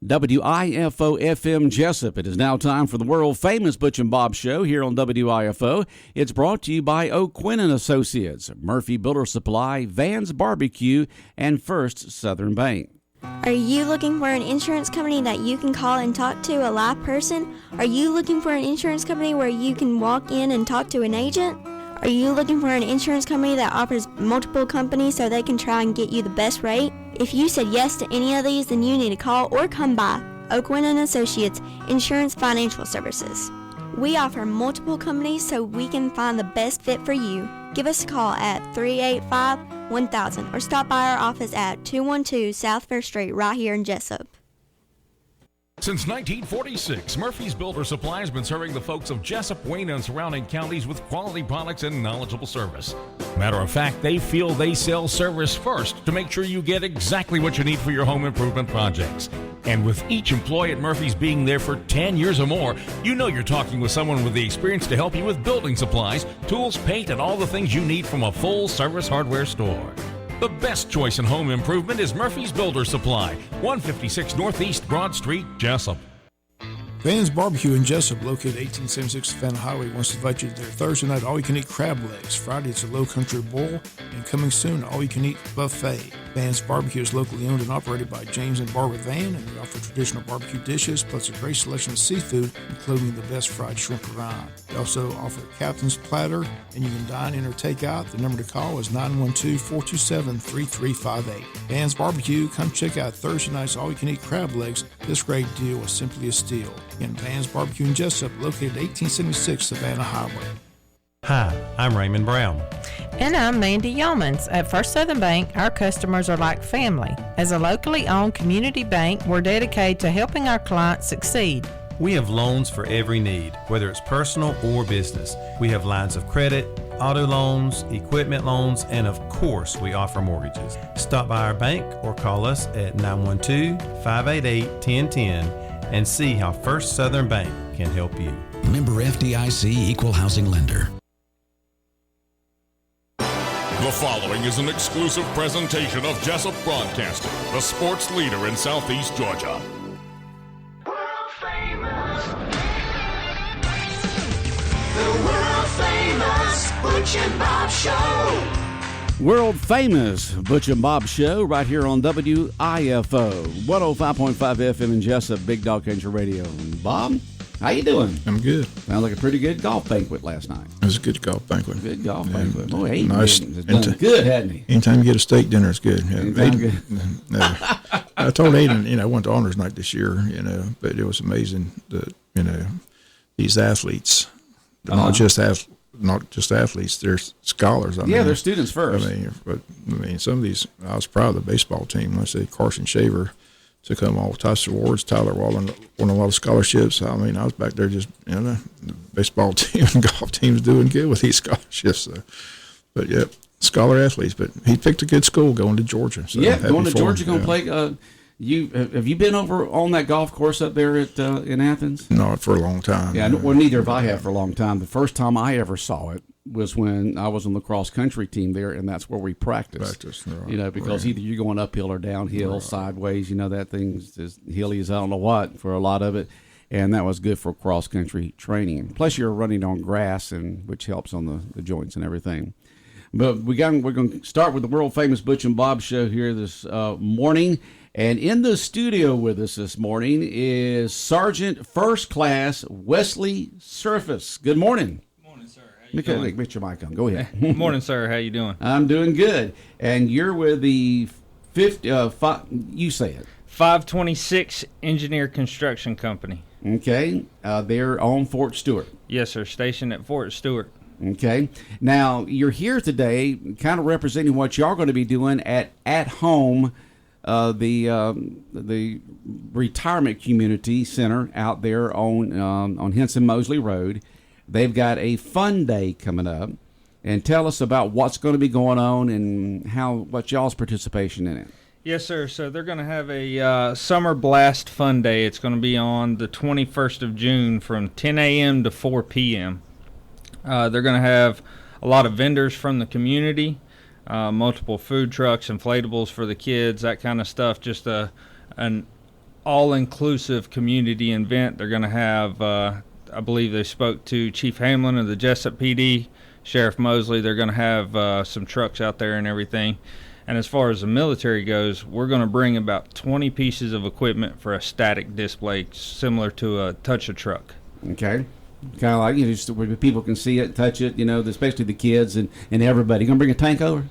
WIFO FM Jesup. It is now time for the world-famous Butch and Bob Show here on WIFO. It's brought to you by O'Quinn & Associates, Murphy Builder Supply, Van's Barbecue, and First Southern Bank. Are you looking for an insurance company that you can call and talk to a live person? Are you looking for an insurance company where you can walk in and talk to an agent? Are you looking for an insurance company that offers multiple companies so they can try and get you the best rate? If you said yes to any of these, then you need to call or come by O'Quinn & Associates Insurance Financial Services. We offer multiple companies so we can find the best fit for you. Give us a call at 385-1000 or stop by our office at 212 South Fair Street right here in Jesup. Since 1946, Murphy's Builder Supply has been serving the folks of Jesup, Wayne, and surrounding counties with quality products and knowledgeable service. Matter of fact, they feel they sell service first to make sure you get exactly what you need for your home improvement projects. And with each employee at Murphy's being there for 10 years or more, you know you're talking with someone with the experience to help you with building supplies, tools, paint, and all the things you need from a full-service hardware store. The best choice in home improvement is Murphy's Builder Supply, 156 Northeast Broad Street, Jesup. Van's Barbecue in Jesup, located 1876 Savannah Highway, wants to invite you to their Thursday night all-you-can-eat crab legs. Friday, it's a low country boil, and coming soon, all-you-can-eat buffet. Van's Barbecue is locally owned and operated by James and Barbara Van, and they offer traditional barbecue dishes, plus a great selection of seafood, including the best fried shrimp around. They also offer a captain's platter, and you can dine in or take out. The number to call is 912-427-3358. Van's Barbecue, come check out Thursday night's all-you-can-eat crab legs. This great deal is simply a steal. In Van's Barbecue in Jesup, located 1876 Savannah Highway. Hi, I'm Raymond Brown. And I'm Mandy Yeomans. At First Southern Bank, our customers are like family. As a locally owned community bank, we're dedicated to helping our clients succeed. We have loans for every need, whether it's personal or business. We have lines of credit, auto loans, equipment loans, and of course, we offer mortgages. Stop by our bank or call us at 912-588-1010 and see how First Southern Bank can help you. Member FDIC Equal Housing Lender. The following is an exclusive presentation of Jesup Broadcasting, the sports leader in Southeast Georgia. World famous. The world famous Butch and Bob Show. World famous Butch and Bob Show right here on WIFO 105.5 FM in Jesup, Big Dog Country Radio. Bob, how you doing? I'm good. Sounds like a pretty good golf banquet last night. It was a good golf banquet. Good golf banquet. Boy, he nice. has done good, hasn't he? Anytime you get a steak dinner, it's good. Yeah, Good. I told Aiden, I went to honors night this year, but it was amazing that, these athletes, not just athletes, they're scholars. They're students first. Some of these, I was proud of the baseball team. I say Carson Shaver took home all types of awards. Tyler Wallen won a lot of scholarships. I was back there just, the baseball team and golf team's doing good with these scholarships. So. But, yeah, scholar athletes. But he picked a good school going to Georgia. So going to Georgia, going to play. Have you been over on that golf course up there in Athens? No, for a long time. Yeah, well, neither have I had for a long time. The first time I ever saw it was when I was on the cross country team there, and that's where we practiced. Right, because either you're going uphill or downhill, sideways. That thing's as hilly as I don't know what for a lot of it, and that was good for cross country training. Plus, you're running on grass, and which helps on the joints and everything. But we're going to start with the world famous Butch and Bob Show here this morning. And in the studio with us this morning is Sergeant First Class Wesley Surface. Good morning. Good morning, sir. How you doing? Get your mic on. Go ahead. Good morning, sir. How you doing? I'm doing good. And you're with the you say it. 526 Engineer Construction Company. Okay. They're on Fort Stewart. Yes, sir. Stationed at Fort Stewart. Okay. Now, you're here today kind of representing what y'all going to be doing at home. The retirement community center out there on Henson Mosley Road. They've got a fun day coming up, and tell us about what's going to be going on and what y'all's participation in it. Yes, sir. So they're going to have a summer blast fun day. It's going to be on the 21st of June from 10 a.m. to 4 p.m. They're going to have a lot of vendors from the community. Multiple food trucks, inflatables for the kids, that kind of stuff. Just an all-inclusive community event. They're going to have, I believe they spoke to Chief Hamlin of the Jesup PD, Sheriff Mosley. They're going to have some trucks out there and everything. And as far as the military goes, we're going to bring about 20 pieces of equipment for a static display similar to a touch-a-truck. Okay. Kind of like, just where people can see it, touch it, especially the kids and everybody. You going to bring a tank over?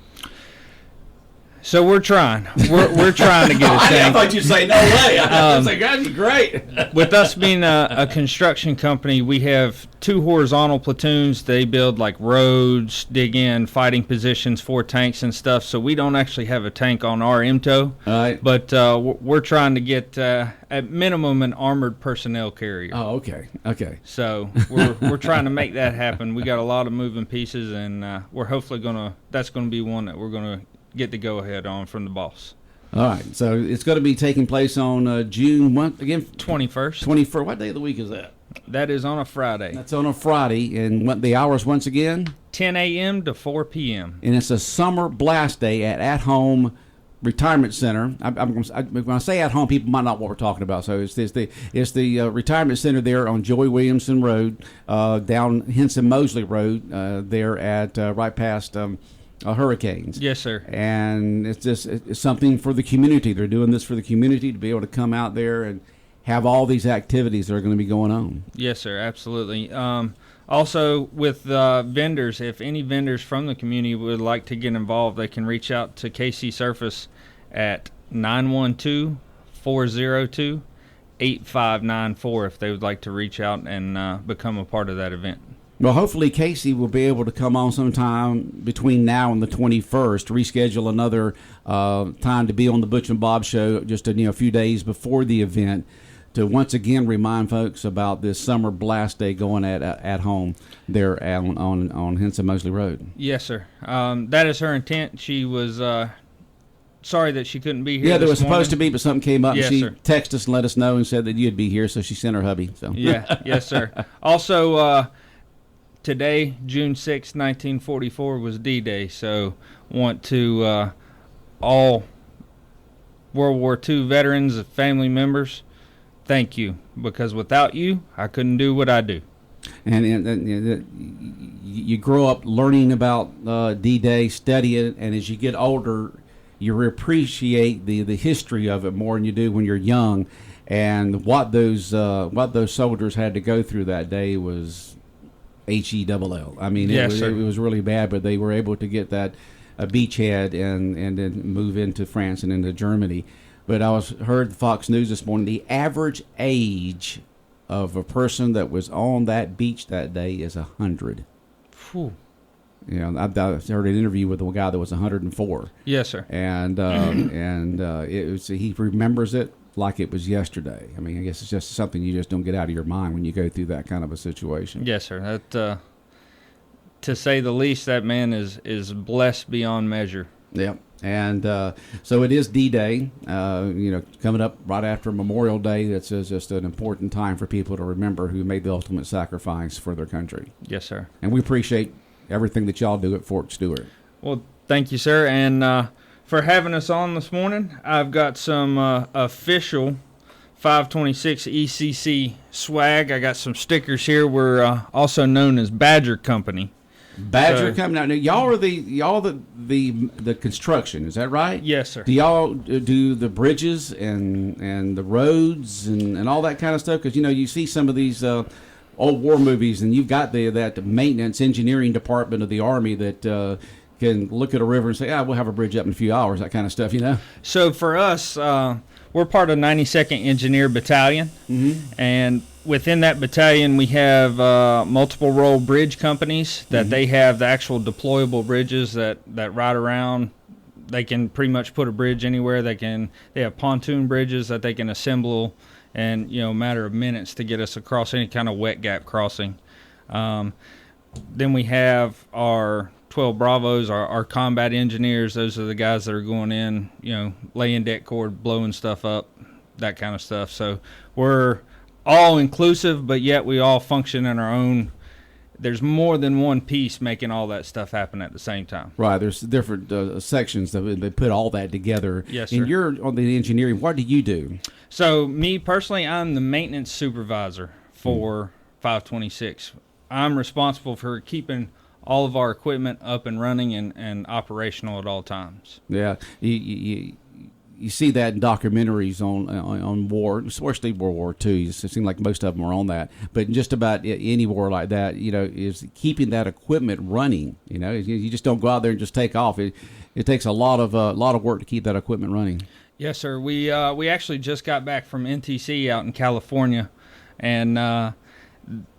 So we're trying. We're trying to get a tank. I thought you'd say no way. I was like, that'd be great. With us being a construction company, we have 2 horizontal platoons. They build like roads, dig in fighting positions for tanks and stuff. So we don't actually have a tank on our MTO. All right. But we're trying to get at minimum an armored personnel carrier. Oh, okay. Okay. So we're trying to make that happen. We got a lot of moving pieces, and we're hopefully that's gonna be one that we're gonna get the go-ahead on from the boss. All right, so it's going to be taking place on June, what, again? 21st. 21st. What day of the week is that? That is on a Friday. That's on a Friday, and what the hours once again? 10 a.m. to 4 p.m. And it's a summer blast day at Home Retirement Center. When I say at home, people might not know what we're talking about. So it's the retirement center there on Joey Williamson Road, down Henson Mosley Road, there at right past Hurricanes. Yes, sir. And it's something for the community. They're doing this for the community to be able to come out there and have all these activities that are going to be going on. Yes, sir, absolutely. Also, with vendors, if any vendors from the community would like to get involved, they can reach out to KC Surface at 912-402-8594 if they would like to reach out and become a part of that event. Well, hopefully Casey will be able to come on sometime between now and the 21st, reschedule another time to be on the Butch and Bob show just a few days before the event to once again remind folks about this summer blast day going at home there on Henson Mosley Road. Yes, sir. That is her intent. She was sorry that she couldn't be here. Yeah, there was supposed to be, but something came up. Yes, and she sir. texted us and let us know and said that you'd be here, so she sent her hubby. So yeah, yes, sir. Also, today, June 6, 1944, was D-Day, so want to all World War II veterans and family members, thank you, because without you, I couldn't do what I do. And you grow up learning about D-Day, study it, and as you get older, you appreciate the history of it more than you do when you're young. And what those soldiers had to go through that day was HELL. I mean, yes, it was really bad, but they were able to get that beachhead and then move into France and into Germany. But I heard Fox News this morning, the average age of a person that was on that beach that day is 100. Whew. I heard an interview with a guy that was 104. Yes, sir. And it was, he remembers it like it was yesterday. I mean, I guess it's just something you just don't get out of your mind when you go through that kind of a situation. Yes, sir. That, to say the least, that man is blessed beyond measure. Yep. And so it is D-Day, coming up right after Memorial Day. That's just an important time for people to remember who made the ultimate sacrifice for their country. Yes, sir. And we appreciate everything that y'all do at Fort Stewart. Well, thank you, sir. And for having us on this morning, I've got some official 526 ECC swag. I got some stickers here. We're also known as Badger Company. Badger Company. Now, y'all are the construction. Is that right? Yes, sir. Do y'all do the bridges and the roads and all that kind of stuff? Because you see some of these old war movies, and you've got that maintenance engineering department of the Army that can look at a river and say, we'll have a bridge up in a few hours, that kind of stuff, So for us, we're part of 92nd Engineer Battalion, and within that battalion we have multiple role bridge companies that they have the actual deployable bridges that ride around. They can pretty much put a bridge anywhere. They have pontoon bridges that they can assemble in a matter of minutes to get us across any kind of wet gap crossing. Then we have our 12 Bravos, our combat engineers. Those are the guys that are going in, laying deck cord, blowing stuff up, that kind of stuff. So we're all inclusive, but yet we all function in our own. There's more than one piece making all that stuff happen at the same time. Right. There's different sections that they put all that together. Yes, sir. And you're on the engineering. What do you do? So me personally, I'm the maintenance supervisor for 526. I'm responsible for keeping all of our equipment up and running and operational at all times. Yeah, you see that in documentaries on war, especially World War II. It seems like most of them are on that. But just about any war like that, is keeping that equipment running. You just don't go out there and just take off. It takes a lot of work to keep that equipment running. Yes, sir. We actually just got back from NTC out in California, and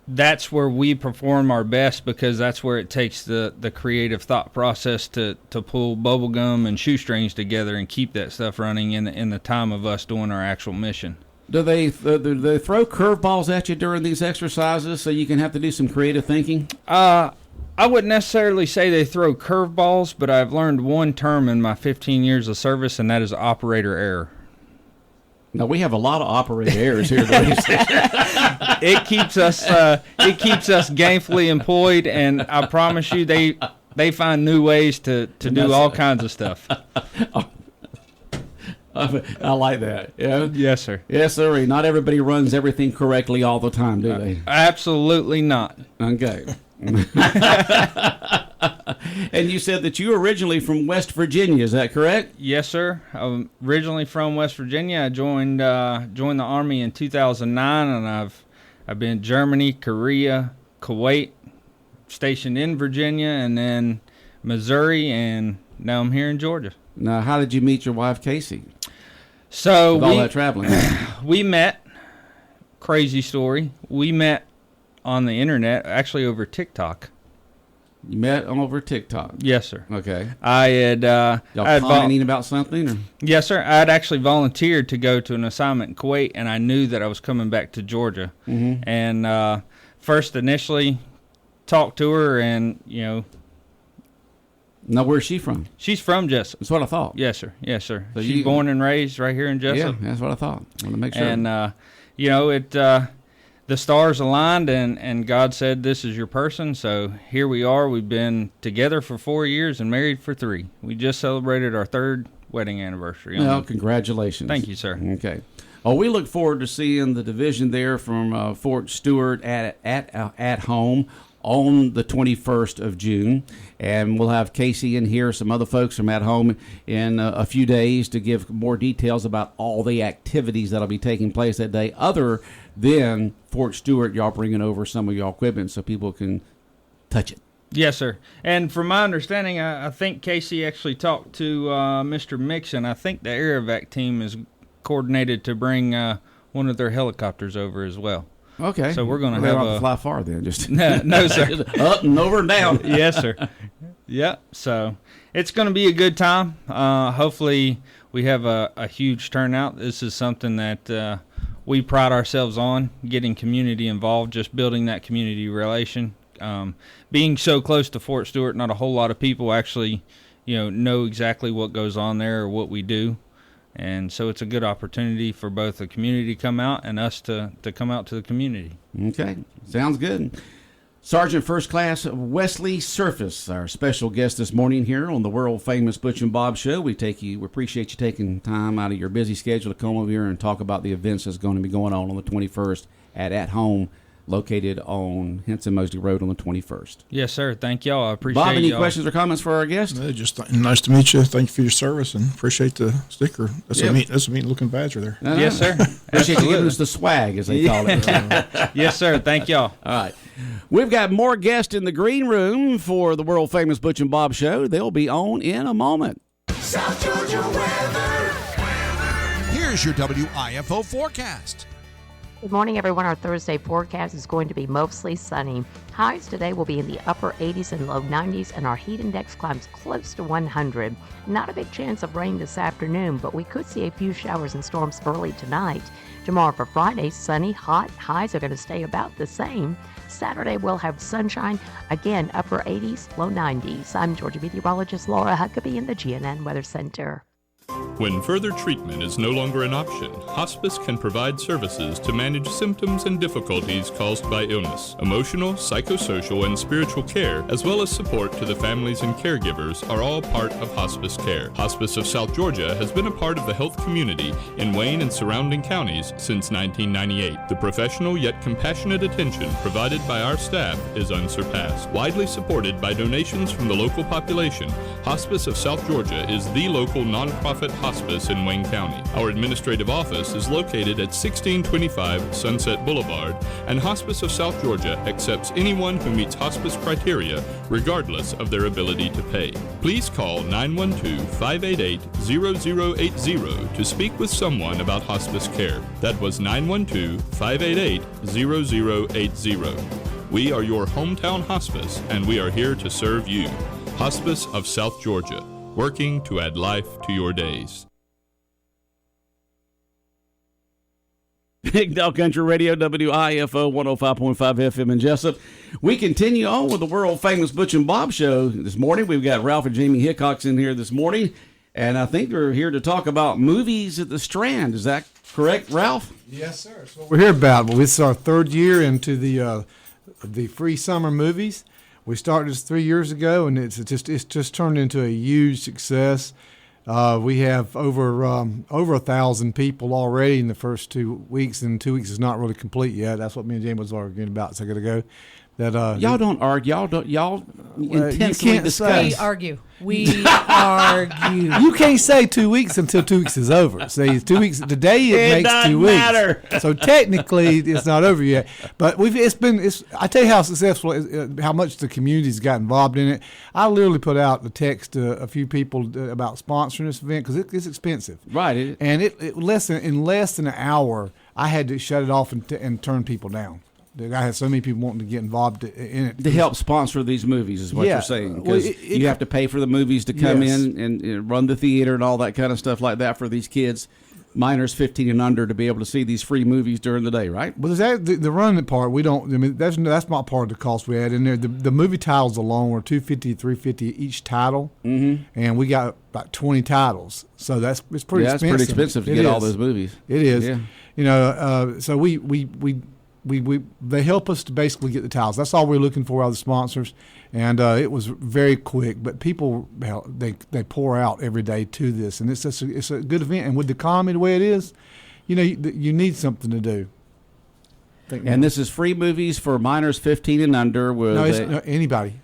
that's where we perform our best, because that's where it takes the creative thought process to pull bubble gum and shoestrings together and keep that stuff running in the time of us doing our actual mission. Do they throw curveballs at you during these exercises so you can have to do some creative thinking? I wouldn't necessarily say they throw curveballs, but I've learned one term in my 15 years of service, and that is operator error. Now, we have a lot of operator errors here. It keeps us gainfully employed, and I promise you, they find new ways to do all kinds of stuff. I like that. Yeah. Yes, sir. Yes, sir. Not everybody runs everything correctly all the time, do they? Absolutely not. Okay. And you said that you were originally from West Virginia, is that correct? Yes, sir. I'm originally from West Virginia. I joined the Army in 2009, and I've been Germany, Korea, Kuwait, stationed in Virginia, and then Missouri, and now I'm here in Georgia. Now, how did you meet your wife, Casey? So with all that traveling, we met. Crazy story. We met on the internet, actually over TikTok. You met over TikTok? Yes, sir. Okay. I had y'all commenting about something? Or? Yes, sir. I had actually volunteered to go to an assignment in Kuwait, and I knew that I was coming back to Georgia. Mm-hmm. And first, initially, talked to her, and Now, where's she from? She's from Jesup. That's what I thought. Yes, sir. Yes, sir. So she's born and raised right here in Jesup. Yeah, that's what I thought. I want to make sure. And the stars aligned, and God said, "This is your person." So here we are. We've been together for 4 years and married for 3. We just celebrated our 3rd wedding anniversary. Well, congratulations. Thank you, sir. Okay. Oh, we look forward to seeing the division there from Fort Stewart at home on the 21st of June, and we'll have Casey in here, some other folks from at home in a few days to give more details about all the activities that'll be taking place that day, other than Fort Stewart, y'all bringing over some of y'all equipment so people can touch it. Yes, sir. And from my understanding, I think Casey actually talked to Mr. Mixon. I think the Aerovac team is coordinated to bring one of their helicopters over as well. Okay. So we're going to have have fly far then. Just no, sir. Up and over and down. Yes, sir. Yeah. So it's going to be a good time. Hopefully we have a huge turnout. This is something that we pride ourselves on, getting community involved, just building that community relation. Being so close to Fort Stewart, not a whole lot of people actually, know exactly what goes on there or what we do. And so it's a good opportunity for both the community to come out and us to come out to the community. Okay, sounds good. Sergeant First Class Wesley Surface, our special guest this morning here on the world-famous Butch and Bob Show. We appreciate you taking time out of your busy schedule to come over here and talk about the events that's going to be going on the 21st at home, located on Henson Mosley Road on the 21st. Yes, sir. Thank y'all. I appreciate Bob, any y'all. questions or comments for our guest? Just nice to meet you. Thank you for your service and appreciate the sticker. That's a neat looking badge there. Yes, sir. Appreciate you giving us the swag, as they call it. Yes, sir. Thank y'all. All right. We've got more guests in the green room for the world-famous Butch and Bob Show. They'll be on in a moment. South Georgia weather. Here's your WIFO forecast. Good morning, everyone. Our Thursday forecast is going to be mostly sunny. Highs today will be in the upper 80s and low 90s, and our heat index climbs close to 100. Not a big chance of rain this afternoon, but we could see a few showers and storms early tonight. Tomorrow for Friday, sunny, hot. Highs are going to stay about the same. Saturday, we'll have sunshine. Again, upper 80s, low 90s. I'm Georgia meteorologist Laura Huckabee in the GNN Weather Center. When further treatment is no longer an option, hospice can provide services to manage symptoms and difficulties caused by illness. Emotional, psychosocial, and spiritual care, as well as support to the families and caregivers, are all part of hospice care. Hospice of South Georgia has been a part of the health community in Wayne and surrounding counties since 1998. The professional yet compassionate attention provided by our staff is unsurpassed. Widely supported by donations from the local population, Hospice of South Georgia is the local nonprofit hospice in Wayne County. Our administrative office is located at 1625 Sunset Boulevard, and Hospice of South Georgia accepts anyone who meets hospice criteria, regardless of their ability to pay. Please call 912-588-0080 to speak with someone about hospice care. That was 912-588-0080. We are your hometown hospice, and we are here to serve you. Hospice of South Georgia, working to add life to your days. Big Dog Country Radio, WIFO 105.5 FM in Jesup. We continue on with the world-famous Butch and Bob Show this morning. We've got Ralph and Jamie Hickox in here this morning, and I think they're here to talk about movies at the Strand. Is that correct, Ralph? Yes, sir. That's what we're here about. Well, this is our third year into the free summer movies. We started this 3 years ago, and it's just turned into a huge success. We have over 1,000 people already in the first 2 weeks, and 2 weeks is not really complete yet. That's what me and James was arguing about a second ago. That y'all don't argue. Y'all intensely discuss. We argue. We argue. You can't say 2 weeks until 2 weeks is over. See, 2 weeks today it makes 2 weeks. Matter. So technically it's not over yet. But I tell you how successful, how much the community's got involved in it. I literally put out the text to a few people about sponsoring this event because it's expensive. Right. And in less than an hour, I had to shut it off and turn people down. I had so many people wanting to get involved in it. To help sponsor these movies is what you're saying. Because you have to pay for the movies to come in and run the theater and all that kind of stuff like that for these kids, minors 15 and under, to be able to see these free movies during the day, right? Well, the running part, we don't. I mean, that's not part of the cost we had in there. The movie titles alone were $250, $350 each title, and we got about 20 titles. So it's pretty expensive. Yeah, it's pretty expensive to get all those movies. It is. Yeah. So they help us to basically get the titles. That's all we're looking for out of the sponsors, and it was very quick. But people, they pour out every day to this, and it's a good event. And with the economy the way it is, you need something to do. And this is free movies for minors 15 and under. No, anybody.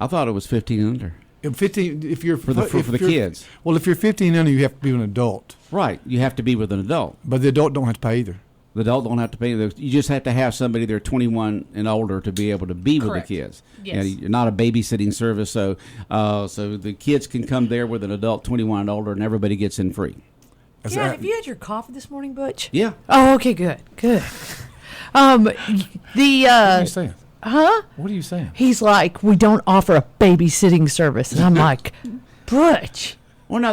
I thought it was 15 and under. 15 if you're for the kids. Well, if you're 15 and under, you have to be an adult. Right, you have to be with an adult. But the adult don't have to pay either. The adult don't have to pay. You just have to have somebody there 21 and older to be able to be with the kids. Yes. You're not a babysitting service, so the kids can come there with an adult 21 and older, and everybody gets in free. Yeah, have you had your coffee this morning, Butch? Yeah. Oh, okay, good. What are you saying? Huh? What are you saying? He's like, we don't offer a babysitting service, and I'm like, Butch. Well, no,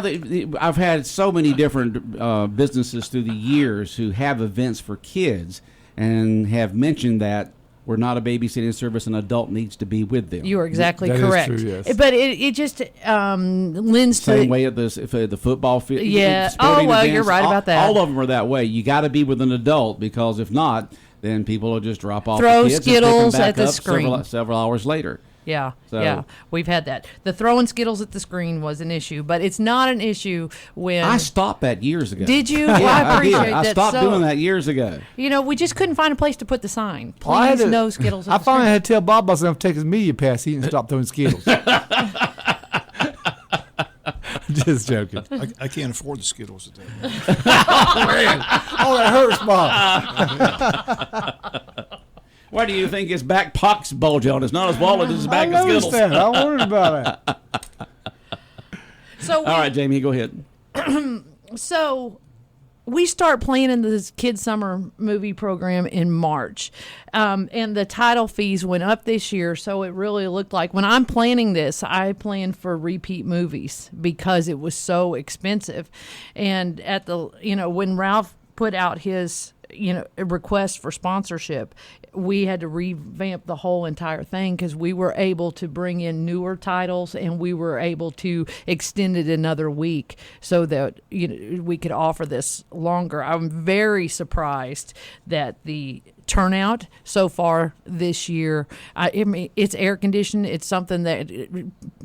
I've had so many different businesses through the years who have events for kids and have mentioned that we're not a babysitting service. An adult needs to be with them. You are exactly that correct. Is true, yes. But it just lends to... Same way at the football field. Yeah. Sporting events, you're right about that. All of them are that way. You got to be with an adult, because if not, then people will just drop off Throw the kids Skittles and pick them back at the up screen. several hours later. Yeah, So- yeah, we've had that. The throwing Skittles at the screen was an issue, but it's not an issue when... I stopped that years ago. Did you? Yeah, Well, I appreciate did. I that. stopped So- doing that years ago. we just couldn't find a place to put the sign. Well, I had Please, to- no Skittles at I the finally screen. had to tell Bob I was going to take his media pass. He didn't stop throwing Skittles. Just joking. I can't afford the Skittles today. Oh, man. Oh, that hurts, Bob. Why do you think his back pockets bulge on? It's not his wallet, it's his bag of I Skittles. noticed that. I wondered about that. So All right, Jamie, go ahead. So we start planning this kids summer movie program in March, and the title fees went up this year, so it really looked like, when I'm planning this, I planned for repeat movies because it was so expensive. And at the when Ralph put out his requests for sponsorship, we had to revamp the whole entire thing because we were able to bring in newer titles and we were able to extend it another week so that we could offer this longer. I'm very surprised that the turnout so far this year. It's air conditioned. It's something that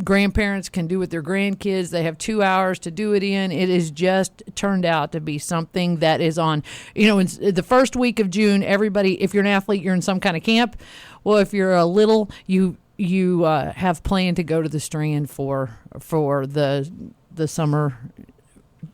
grandparents can do with their grandkids. They have 2 hours to do it in. It has just turned out to be something that is on, in the first week of June, everybody, if you're an athlete, you're in some kind of camp. Well, if you're a little, you have planned to go to the Strand for the summer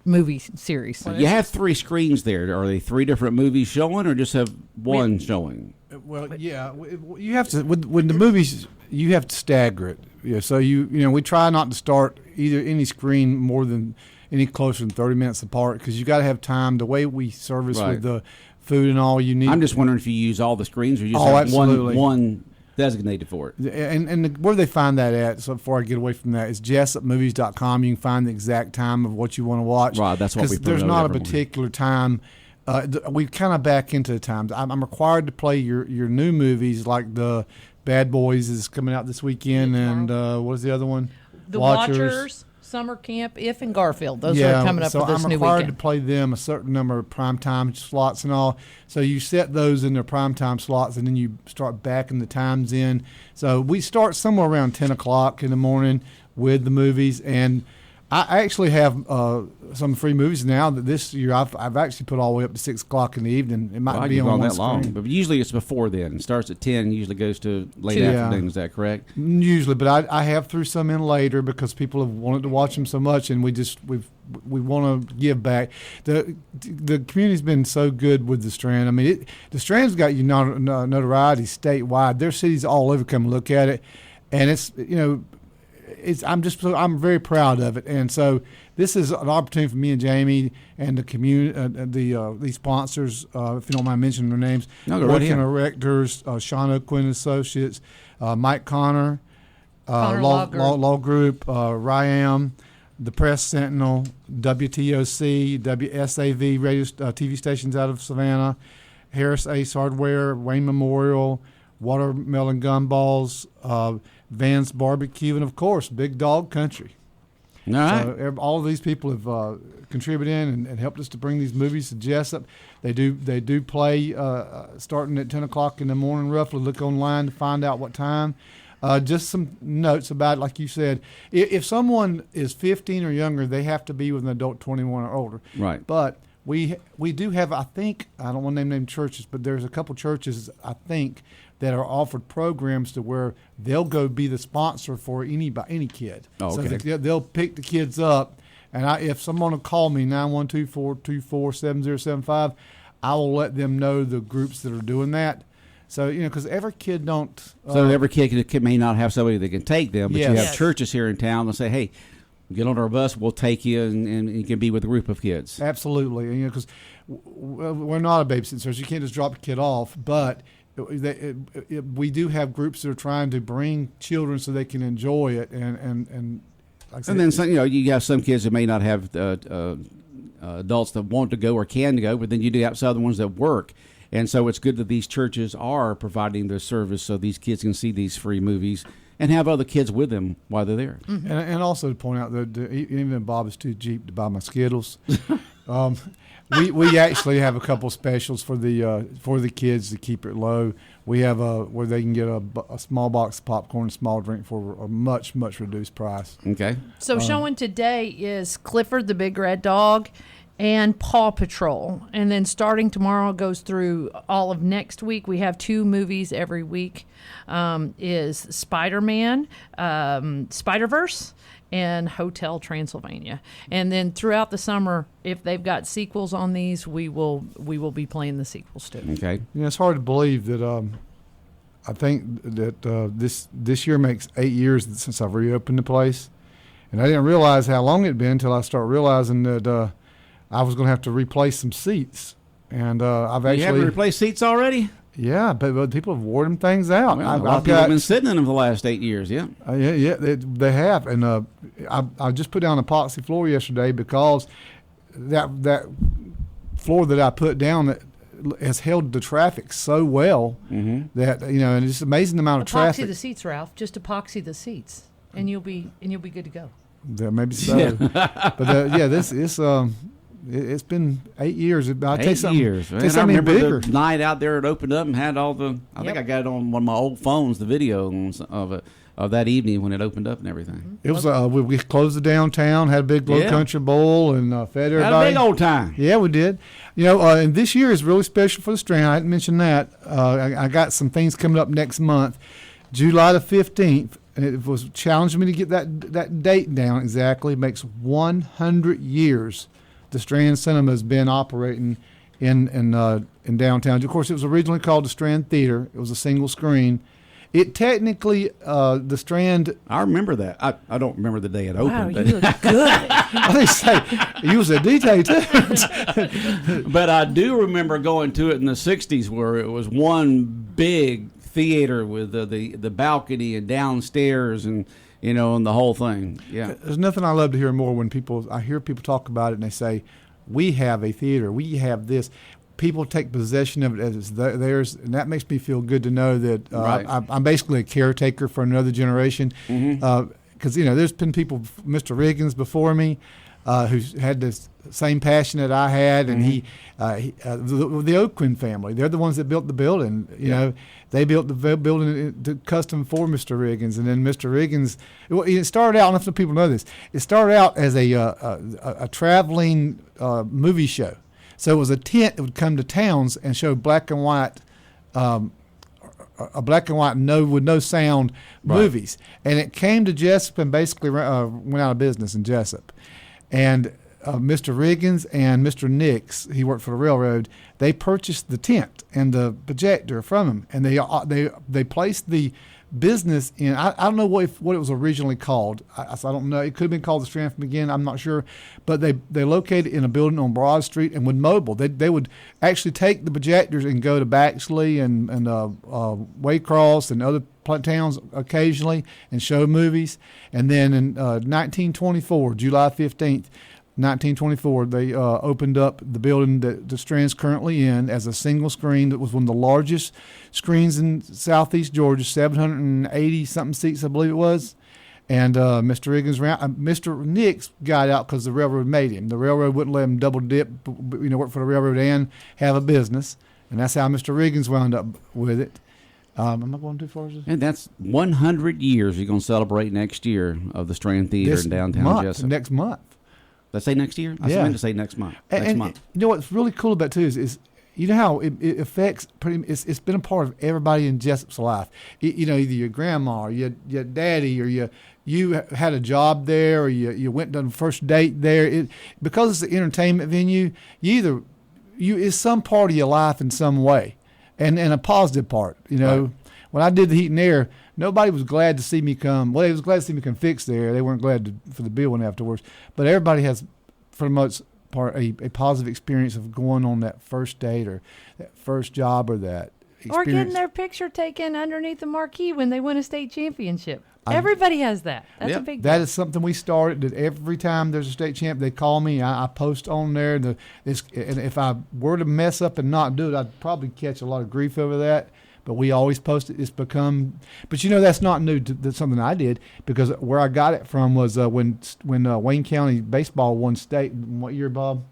movie series. You have 3 screens there. Are they 3 different movies showing, or just have one showing? Well, yeah, you have to when the movies, you have to stagger it. Yeah, so we try not to start any screen more than any closer than 30 minutes apart because you got to have time. The way we service with the food and all, you need. I'm just wondering if you use all the screens or you just have one designated for it. And where they find that at, so before I get away from that, is JesupMovies.com. You can find the exact time of what you want to watch. Right, that's what we there's not a particular time. We kind of back into the times. I'm required to play your new movies, like the Bad Boys is coming out this weekend, and what is the other one? The Watchers. Summer Camp, If, and Garfield. Those are coming up for this new weekend. So I'm required to play them a certain number of primetime slots and all. So you set those in their primetime slots, and then you start backing the times in. So we start somewhere around 10 o'clock in the morning with the movies. And I actually have some free movies now that this year I've actually put all the way up to 6 o'clock in the evening. It might be on that long. But usually it's before then. It starts at 10 and usually goes to late afternoon. Is that correct? Usually, but I have threw some in later because people have wanted to watch them so much, and we want to give back. The community's been so good with the Strand. I mean, the Strand's got notoriety statewide. There's cities all over come look at it, and it's I'm very proud of it, and so this is an opportunity for me and Jamie and the community, these sponsors. If you don't mind mentioning their names, Working Erectors, Sean O'Quinn Associates, Mike Connor Law Group, RIAM, the Press Sentinel, WTOC, WSAV radio TV stations out of Savannah, Harris Ace Hardware, Wayne Memorial, Watermelon Gumballs, Van's Barbecue, and of course, Big Dog Country. All right. So all of these people have contributed in and helped us to bring these movies to Jesup. They do play starting at 10 o'clock in the morning roughly. Look online to find out what time. Just some notes about it, like you said. If someone is 15 or younger, they have to be with an adult 21 or older. Right. But we do have, I think, I don't want to name churches, but there's a couple churches, I think, that are offered programs to where they'll go be the sponsor for any kid. Oh, okay. So they'll pick the kids up, and if someone will call me 912-424-7075, I will let them know the groups that are doing that. So because every kid don't. So every kid may not have somebody that can take them, but yes. you have churches here in town that say, "Hey, get on our bus, we'll take you, and you can be with a group of kids." Absolutely, because we're not a babysitting service. You can't just drop a kid off, but we do have groups that are trying to bring children so they can enjoy it, and like I said, then some, you have some kids that may not have adults that want to go or can go, but then you do have some other ones that work, and so it's good that these churches are providing their service so these kids can see these free movies and have other kids with them while they're there. Mm-hmm. And also to point out that even Bob is too cheap to buy my Skittles. We actually have a couple specials for the kids to keep it low. We have where they can get a small box of popcorn, a small drink for a much reduced price. Okay. So showing today is Clifford the Big Red Dog and Paw Patrol, and then starting tomorrow goes through all of next week. We have 2 movies every week. Is Spider-Man, Spider-Verse, and Hotel Transylvania. And then throughout the summer, if they've got sequels on these, we will be playing the sequels too. Okay. It's hard to believe that I think that this year makes 8 years since I've reopened the place, and I didn't realize how long it'd been until I started realizing that I was going to have to replace some seats. And I've actually... You haven't replaced seats already? Yeah, but people have wore them things out. Well, a lot of people have been sitting in them for the last 8 years, yeah. They have. And I just put down an epoxy floor yesterday because that floor that I put down, has held the traffic so well that and it's amazing the amount of traffic. Epoxy the seats, Ralph. Just epoxy the seats, and you'll be good to go. Yeah, maybe so. But it's been 8 years. I'll tell you something. 8 years. Tell you something bigger. The night out there it opened up and had all the. I think I got it on one of my old phones. The video of that evening when it opened up and everything. It was we closed the downtown, had a big Low Country Bowl, and fed everybody. Had a big old time. Yeah, we did. And this year is really special for the Strand. I didn't mention that. I got some things coming up next month, July the 15th, and it was challenging me to get that date down exactly. It makes 100 years the Strand Cinema has been operating in downtown. Of course, it was originally called the Strand Theater. It was a single screen. It technically, the Strand. I remember that. I don't remember the day it opened. Wow, you look good. They say you was a DJ too. But I do remember going to it in the '60s, where it was one big theater with the balcony and downstairs and and the whole thing. Yeah, there's nothing I love to hear more when I hear people talk about it and they say, "We have a theater. We have this." People take possession of it as theirs, and that makes me feel good to know that I'm basically a caretaker for another generation. Because there's been people, Mr. Riggins before me, who's had the same passion that I had, and the Oakland family, they're the ones that built the building. They built the building custom for Mr. Riggins, and then Mr. Riggins. It started out. I don't know if people know this. It started out as a traveling movie show. So it was a tent that would come to towns and show black and white, with no sound movies. And it came to Jesup and basically went out of business in Jesup. And Mr. Riggins and Mr. Nix, he worked for the railroad, they purchased the tent and the projector from him. And they placed the business in, I don't know what it was originally called. I don't know. It could have been called the Strand from again. I'm not sure. But they located in a building on Broad Street and would mobile. They would actually take the projectors and go to Baxley and Waycross and other towns occasionally and show movies. And then in 1924, July 15th, 1924, they opened up the building that the Strand's currently in as a single screen. That was one of the largest screens in southeast Georgia, 780-something seats, I believe it was. And Mr. Nix got out because the railroad made him. The railroad wouldn't let him double dip, work for the railroad and have a business. And that's how Mr. Riggins wound up with it. Am I going too far? And that's 100 years you're going to celebrate next year of the Strand Theater in downtown Jesup. Next month. Did I say next year? I meant to say next month. Next month. You know what's really cool about it too is how it affects it's been a part of everybody in Jesup's life. Either your grandma or your daddy or you had a job there or you went on the first date there. Because it's an entertainment venue, it's some part of your life in some way, and a positive part. Right. When I did the heat and air, nobody was glad to see me come. Well, they was glad to see me come fix there. They weren't glad for the bill afterwards. But everybody has, for the most part, a positive experience of going on that first date or that first job or that experience. Or getting their picture taken underneath the marquee when they win a state championship. Everybody has that. That's a big deal. That is something we started. That every time there's a state champ, they call me. I post on there. And if I were to mess up and not do it, I'd probably catch a lot of grief over that. But we always post it. It's become, but that's not new. That's something I did because where I got it from was when Wayne County baseball won state. What year, Bob?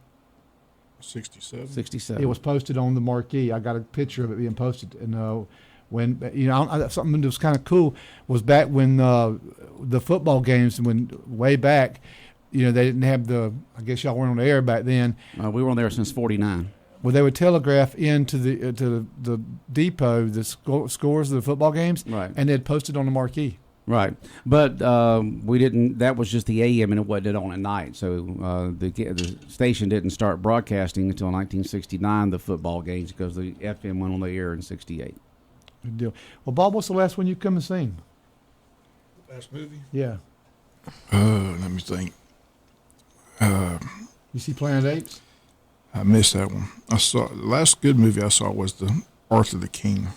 67. 67. It was posted on the marquee. I got a picture of it being posted, and when something that was kind of cool was back when the football games way back. They didn't have I guess y'all weren't on the air back then. We were on there since '49. Well, they would telegraph into the depot the scores of the football games, right, and they'd post it on the marquee. Right, but we didn't. That was just the AM, and it wasn't on at night. So the station didn't start broadcasting until 1969. The football games because the FM went on the air in '68. Good deal. Well, Bob, what's the last one you come and seen? Last movie? Yeah. Let me think. You see Planet Apes? I missed that one. The last good movie I saw was the Arthur the King.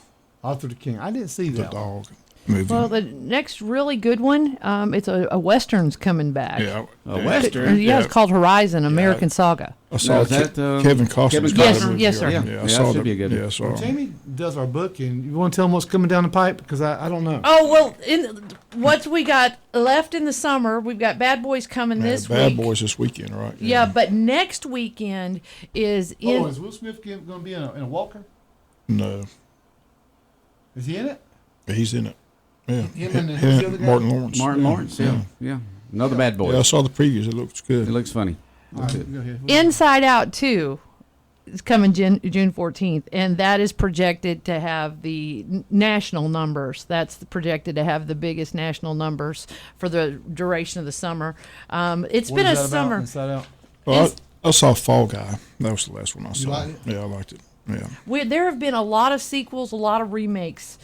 Arthur the King. I didn't see that. The dog. movie. Well, the next really good one, it's a Western's coming back. Yeah. A Western? Yeah, it's called Horizon, American Saga. I saw Kevin Costner's Yes, sir. Yeah, I that saw should be a good one. Yeah, I saw Jamie does our book, and you want to tell them what's coming down the pipe? Because I don't know. Oh, well, what we got left in the summer, we've got Bad Boys coming this week. Bad Boys this weekend, right? Yeah, but next weekend is in. Is Will Smith going to be in a Walker? No. Is he in it? He's in it. Yeah. Him and who's the other guy? Martin Lawrence. Martin Lawrence, yeah. Another Bad Boy. Yeah, I saw the previews. It looks good. It looks funny. All right, go ahead. Inside Out 2 is coming June 14th, and that is projected to have the national numbers. That's projected to have the biggest national numbers for the duration of the summer. It's What been is a that about, summer. Inside Out? Well, I saw Fall Guy. That was the last one I saw. liked it? Yeah, I liked it. Yeah. There have been a lot of sequels, a lot of remakes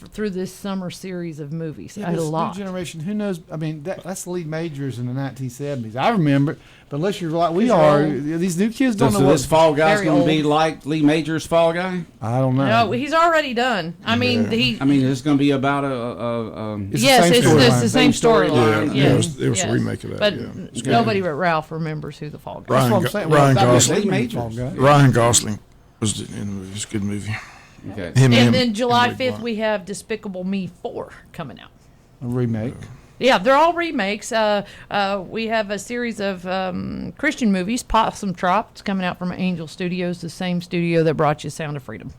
through this summer series of movies. Yeah, A this lot. new generation, who knows? I mean, that's Lee Majors in the 1970s. I remember it, but unless you're like we are, these new kids don't know So what this Fall Guy's very going to be old. like Lee Majors' Fall Guy? I don't know. No, he's already done. I mean, it's going to be about a It's yes, the same it's storyline. the same storyline. Yeah, Yes, it was a yes. remake of that. But Yeah. nobody but Ralph remembers who the Fall Guy. That's what I'm saying. Ryan Well, Gosling. Lee Majors. Ryan Gosling was in the movie. It's a good movie. Okay. Him And him, then July Emily 5th, Blunt. we have Despicable Me 4 coming out. A remake. Yeah, they're all remakes. We have a series of Christian movies. Possum Trop. It's coming out from Angel Studios, the same studio that brought you Sound of Freedom.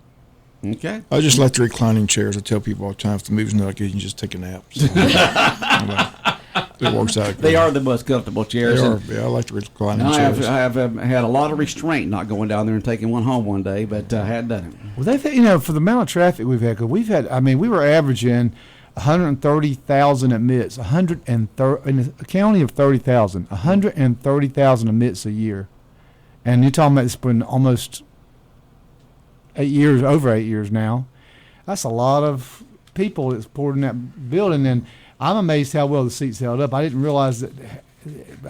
Okay. I just like the reclining chairs. I tell people all the time, if the movie's not good, you can just take a nap. So, it works out. They are the most comfortable chairs. They are. Yeah, I like the reclining I chairs. have had a lot of restraint not going down there and taking one home one day, but I had done it. Well, for the amount of traffic we've had, 'cause we've had, we were averaging 130,000 admits, in a county of 30,000, 130,000 admits a year. And you're talking about it's been almost 8 years, over 8 years now. That's a lot of people that's poured in that building, and I'm amazed how well the seats held up. I didn't realize that.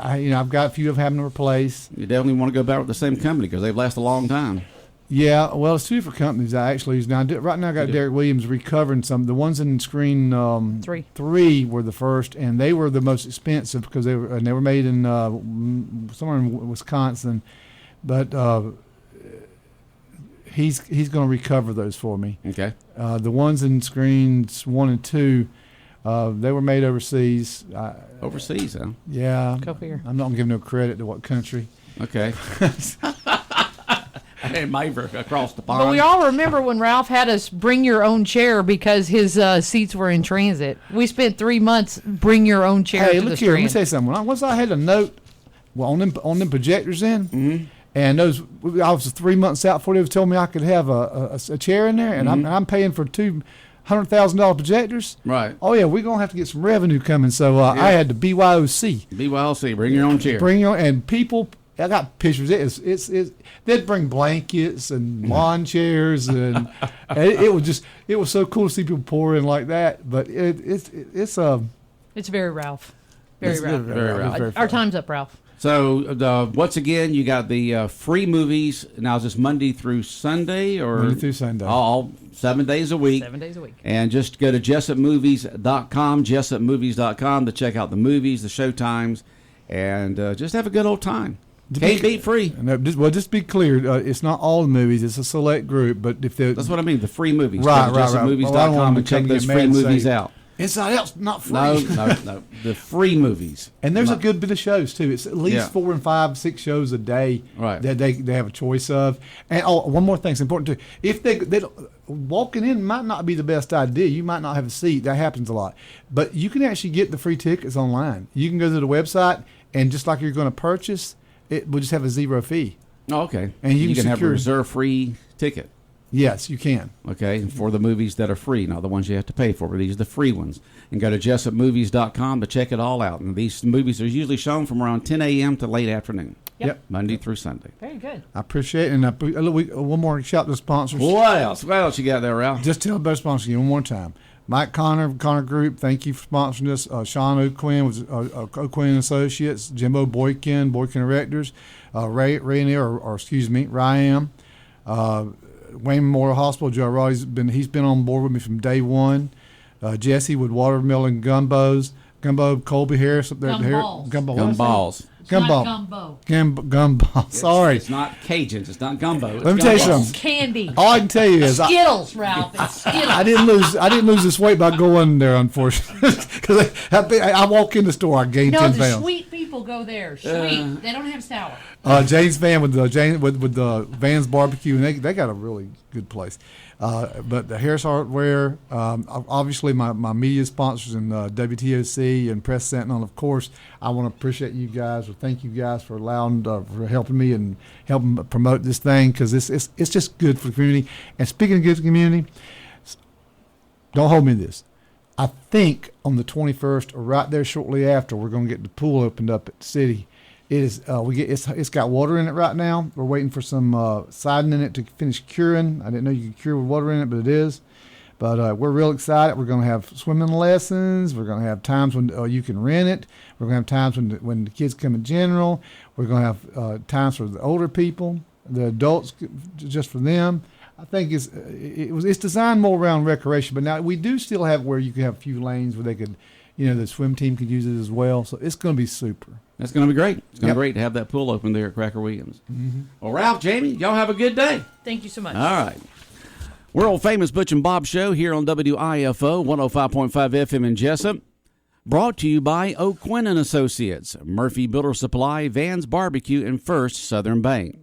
I've got a few of them having to replace. You definitely want to go back with the same company because they've lasted a long time. Yeah, well, it's two different companies I actually use now. Right now, I got Derek Williams recovering some. The ones in screen three were the first, and they were the most expensive because they were made in somewhere in Wisconsin, but he's going to recover those for me. Okay. The ones in screens 1 and 2, they were made overseas. Overseas, huh? Yeah. Go figure. I'm not going to give no credit to what country. Okay. And Maver across the pond. But we all remember when Ralph had us bring your own chair because his seats were in transit. We spent 3 months bring your own chair Hey, to look the here. Let me Strand. say something. Once I had a note on them projectors in, and I was 3 months out before they told me I could have a chair in there, and I'm paying for $200,000 projectors. Right. Oh yeah, we're gonna have to get some revenue coming. So I had the BYOC. BYOC, bring your own chair. Bring your and people. I got pictures. It's they'd bring blankets and lawn chairs, and it was so cool to see people pour in like that. But it's very Ralph. Very It's Ralph. very Ralph. Very Our time's up, Ralph. So once again, you got the free movies. Now is this Monday through Sunday or Monday through Sunday? All 7 days a week. 7 days a week. And just go to JessupMovies.com, JessupMovies.com to check out the movies, the show times, and just have a good old time. Can't beat free. No, just be clear. It's not all the movies. It's a select group. But if that's what I mean. The free movies. Right, go to JessupMovies.com Well, I don't want and to check come those get free mad and movies say, out. Inside Out's not free. No. The free movies. And there's a good bit of shows too. It's at least 4 and 5, 6 shows a day that they have a choice of. And one more thing, it's important too. If they walking in might not be the best idea. You might not have a seat. That happens a lot. But you can actually get the free tickets online. You can go to the website, and just like you're going to purchase, it will just have a 0 fee. Oh, okay. And you can have a secure- reserve free ticket. Yes, you can. Okay, for the movies that are free, not the ones you have to pay for, but these are the free ones. And go to JessupMovies.com to check it all out. And these movies are usually shown from around 10 a.m. to late afternoon. Yep. Monday through Sunday. Very good. I appreciate it. And one more shout to the sponsors. What else? What else you got there, Ralph? Just tell about sponsors again one more time. Mike Connor Group, thank you for sponsoring us. Sean O'Quinn with O'Quinn Associates, Jimbo Boykin Erectors, Ryan. Wayne Memorial Hospital, Joe Roddy's been on board with me from day one. Jesse with watermelon gumbo, Colby Harris up there. Gumballs. Gumballs. Gumbo. Sorry. It's not Cajuns. It's not gumbo. Let me tell you something. Candy. All I can tell you is Skittles, Ralph. It's Skittles. I didn't lose this weight by going there, unfortunately. Because I walk in the store, I gained 10 the pounds. sweet people go there. Sweet. They don't have sour. Jane's Van with the Van's Barbecue, and they got a really good place. But the Harris Hardware, obviously my media sponsors and WTOC and Press Sentinel, of course. I want to appreciate you guys, or thank you guys for for helping me and helping promote this thing, because it's just good for the community. And speaking of good for the community, don't hold me to this. I think on the 21st, or right there shortly after, we're going to get the pool opened up at the city. It is it's got water in it right now. We're waiting for some siding in it to finish curing. I didn't know you could cure with water in it, but it is. But we're real excited. We're going to have swimming lessons. We're going to have times when you can rent it. We're going to have times when the kids come in general. We're going to have times for the older people, the adults, just for them. I think it's designed more around recreation. But now we do still have where you can have a few lanes where they could, the swim team could use it as well. So it's going to be super. That's going to be great. It's going to be great to have that pool open there at Cracker Williams. Mm-hmm. Well, Ralph, Jamie, y'all have a good day. Thank you so much. All right. World famous Butch and Bob show here on WIFO 105.5 FM in Jesup. Brought to you by O'Quinn & Associates, Murphy Builder Supply, Van's Barbecue, and First Southern Bank.